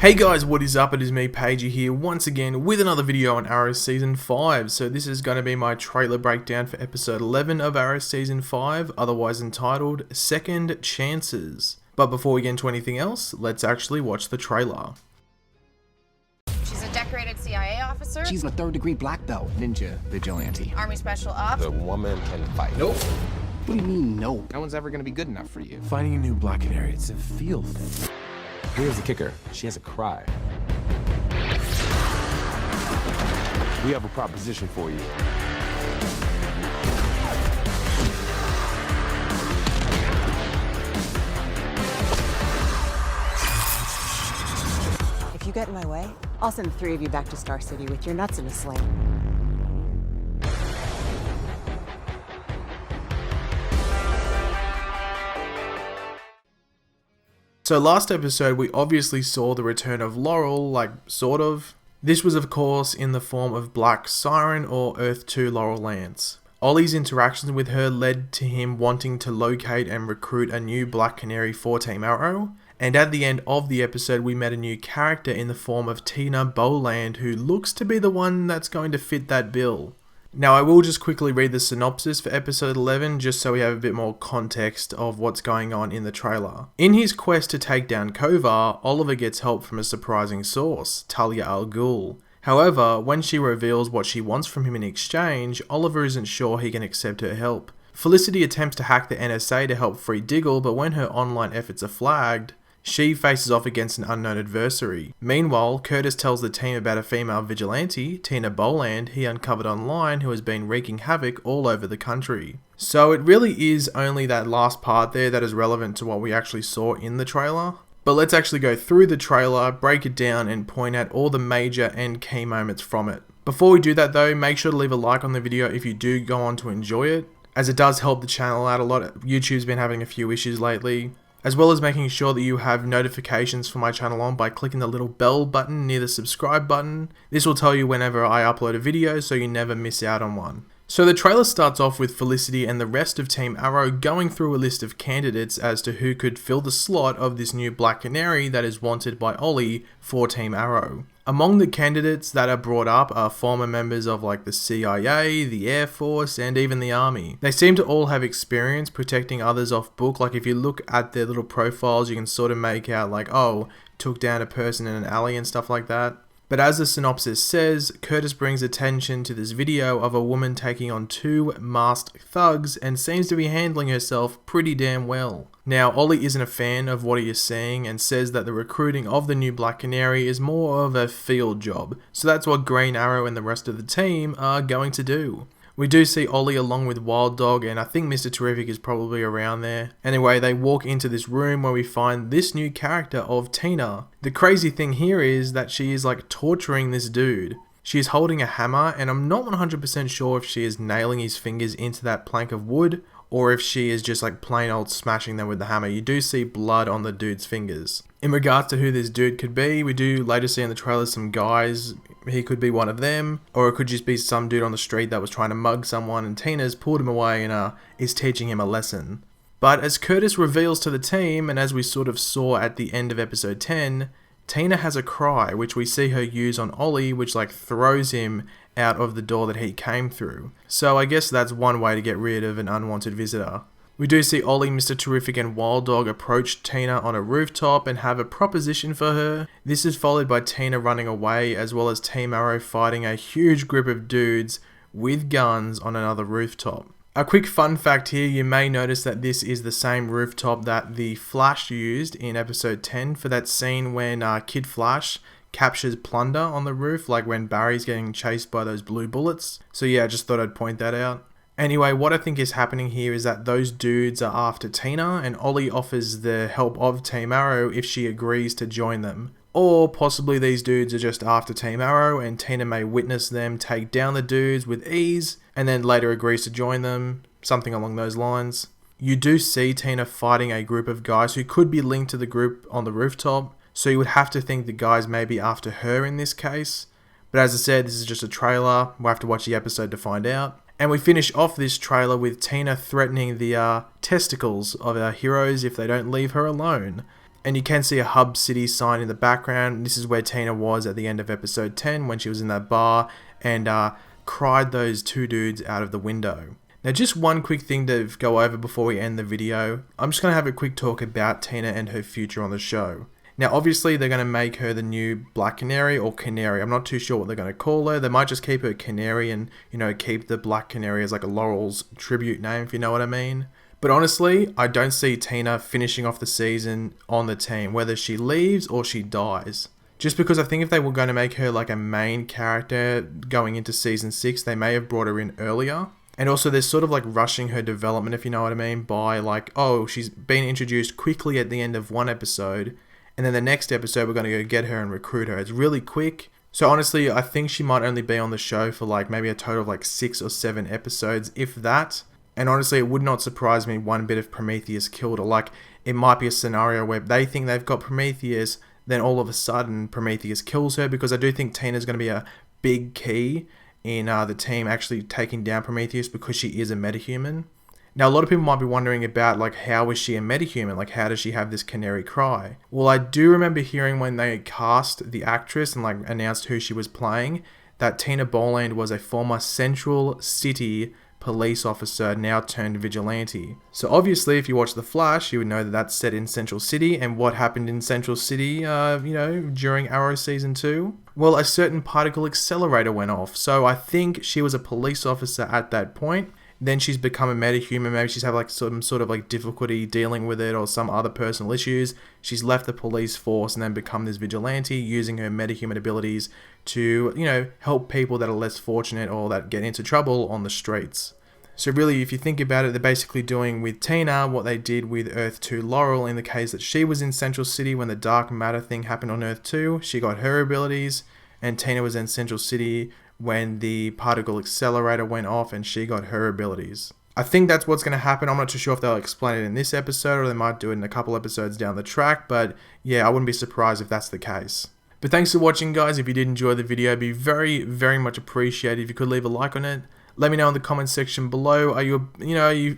Hey guys, what is up? It is me, Pagey here, once again with another video on Arrow Season 5. So this is going to be my trailer breakdown for episode 11 of Arrow Season 5, otherwise entitled Second Chances. But before we get into anything else, let's actually watch the trailer. She's a decorated CIA officer. She's a third-degree black belt, ninja, vigilante. Army special ops. The woman can fight. Nope. What do you mean, no? No one's ever gonna be good enough for you. Finding a new Black Canary, it's a feel thing. Here's the kicker. She has a cry. We have a proposition for you. If you get in my way, I'll send the three of you back to Star City with your nuts in a sling. So last episode we obviously saw the return of Laurel, sort of. This was of course in the form of Black Siren or Earth 2 Laurel Lance. Ollie's interactions with her led to him wanting to locate and recruit a new Black Canary for Team Arrow. And at the end of the episode we met a new character in the form of Tina Boland, who looks to be the one that's going to fit that bill. Now I will just quickly read the synopsis for episode 11 just so we have a bit more context of what's going on in the trailer. In his quest to take down Kovar, Oliver gets help from a surprising source, Talia al Ghul. However, when she reveals what she wants from him in exchange, Oliver isn't sure he can accept her help. Felicity attempts to hack the NSA to help free Diggle, but when her online efforts are flagged, she faces off against an unknown adversary. Meanwhile, Curtis tells the team about a female vigilante, Tina Boland, he uncovered online, who has been wreaking havoc all over the country. So it really is only that last part there that is relevant to what we actually saw in the trailer. But let's actually go through the trailer, break it down, and point out all the major and key moments from it. Before we do that though, make sure to leave a like on the video if you do go on to enjoy it, as it does help the channel out a lot. YouTube's been having a few issues lately. As well as making sure that you have notifications for my channel on by clicking the little bell button near the subscribe button. This will tell you whenever I upload a video so you never miss out on one. So the trailer starts off with Felicity and the rest of Team Arrow going through a list of candidates as to who could fill the slot of this new Black Canary that is wanted by Ollie for Team Arrow. Among the candidates that are brought up are former members of the CIA, the Air Force, and even the Army. They seem to all have experience protecting others off book. If you look at their little profiles, you can sort of make out oh, took down a person in an alley and stuff like that. But as the synopsis says, Curtis brings attention to this video of a woman taking on two masked thugs and seems to be handling herself pretty damn well. Now, Ollie isn't a fan of what he is seeing and says that the recruiting of the new Black Canary is more of a field job, so that's what Green Arrow and the rest of the team are going to do. We do see Ollie along with Wild Dog, and I think Mr. Terrific is probably around there. Anyway, they walk into this room where we find this new character of Tina. The crazy thing here is that she is torturing this dude. She is holding a hammer, and I'm not 100% sure if she is nailing his fingers into that plank of wood, or if she is just plain old smashing them with the hammer. You do see blood on the dude's fingers. In regards to who this dude could be, we do later see in the trailer some guys. He could be one of them, or it could just be some dude on the street that was trying to mug someone and Tina's pulled him away and is teaching him a lesson. But as Curtis reveals to the team, and as we sort of saw at the end of episode 10, Tina has a cry, which we see her use on Ollie, which throws him out of the door that he came through. So I guess that's one way to get rid of an unwanted visitor. We do see Ollie, Mr. Terrific, and Wild Dog approach Tina on a rooftop and have a proposition for her. This is followed by Tina running away, as well as Team Arrow fighting a huge group of dudes with guns on another rooftop. A quick fun fact here, you may notice that this is the same rooftop that the Flash used in episode 10 for that scene when Kid Flash captures plunder on the roof, when Barry's getting chased by those blue bullets. So yeah, just thought I'd point that out. Anyway, what I think is happening here is that those dudes are after Tina, and Ollie offers the help of Team Arrow if she agrees to join them. Or possibly these dudes are just after Team Arrow and Tina may witness them take down the dudes with ease and then later agrees to join them, something along those lines. You do see Tina fighting a group of guys who could be linked to the group on the rooftop, so you would have to think the guys may be after her in this case. But as I said, this is just a trailer, we'll have to watch the episode to find out. And we finish off this trailer with Tina threatening the testicles of our heroes if they don't leave her alone. And you can see a Hub City sign in the background. This is where Tina was at the end of episode 10 when she was in that bar and cried those two dudes out of the window. Now just one quick thing to go over before we end the video. I'm just going to have a quick talk about Tina and her future on the show. Now obviously they're going to make her the new Black Canary or Canary. I'm not too sure what they're going to call her. They might just keep her Canary and, you know, keep the Black Canary as like a Laurel's tribute name, if you know what I mean. But honestly, I don't see Tina finishing off the season on the team, whether she leaves or she dies. Just because I think if they were going to make her like a main character going into season 6, they may have brought her in earlier. And also they're sort of like rushing her development, if you know what I mean, by like, oh, she's been introduced quickly at the end of one episode, and then the next episode we're going to go get her and recruit her. It's really quick. So honestly, I think she might only be on the show for like maybe a total of like 6 or 7 episodes, if that. And honestly, it would not surprise me one bit if Prometheus killed her. Like, it might be a scenario where they think they've got Prometheus, then all of a sudden Prometheus kills her, because I do think Tina's going to be a big key in the team actually taking down Prometheus, because she is a metahuman. Now, a lot of people might be wondering about, like, how is she a metahuman? Like, how does she have this canary cry? Well, I do remember hearing when they cast the actress and, like, announced who she was playing, that Tina Boland was a former Central City police officer now turned vigilante. So obviously if you watch The Flash, you would know that that's set in Central City, and what happened in Central City, during Arrow Season 2? Well, a certain particle accelerator went off, so I think she was a police officer at that point. Then she's become a metahuman, maybe she's had like some sort of like difficulty dealing with it or some other personal issues. She's left the police force and then become this vigilante using her metahuman abilities to, you know, help people that are less fortunate or that get into trouble on the streets. So really, if you think about it, they're basically doing with Tina what they did with Earth 2 Laurel, in the case that she was in Central City when the dark matter thing happened on Earth 2. She got her abilities, and Tina was in Central City when the particle accelerator went off and she got her abilities. I think that's what's going to happen. I'm not too sure if they'll explain it in this episode or they might do it in a couple episodes down the track, but yeah, I wouldn't be surprised if that's the case. But thanks for watching, guys. If you did enjoy the video, it'd be very, very much appreciated if you could leave a like on it. Let me know in the comment section below. Are you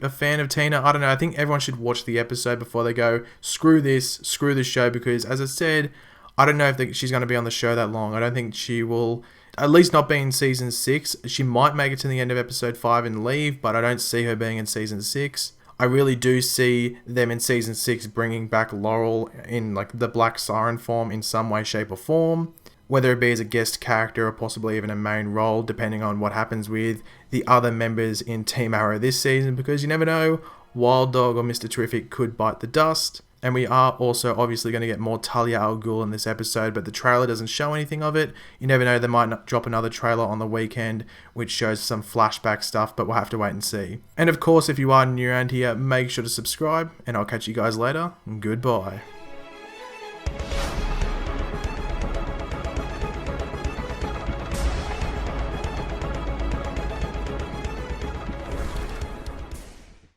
a fan of Tina? I don't know. I think everyone should watch the episode before they go, screw this show, because as I said, I don't know if she's going to be on the show that long. I don't think she will, at least not be in season 6. She might make it to the end of episode 5 and leave, but I don't see her being in season 6. I really do see them in season 6 bringing back Laurel in like the Black Siren form in some way, shape or form. Whether it be as a guest character or possibly even a main role, depending on what happens with the other members in Team Arrow this season, because you never know, Wild Dog or Mr. Terrific could bite the dust. And we are also obviously going to get more Talia al Ghul in this episode, but the trailer doesn't show anything of it. You never know, they might not drop another trailer on the weekend which shows some flashback stuff, but we'll have to wait and see. And of course, if you are new around here, make sure to subscribe, and I'll catch you guys later. Goodbye.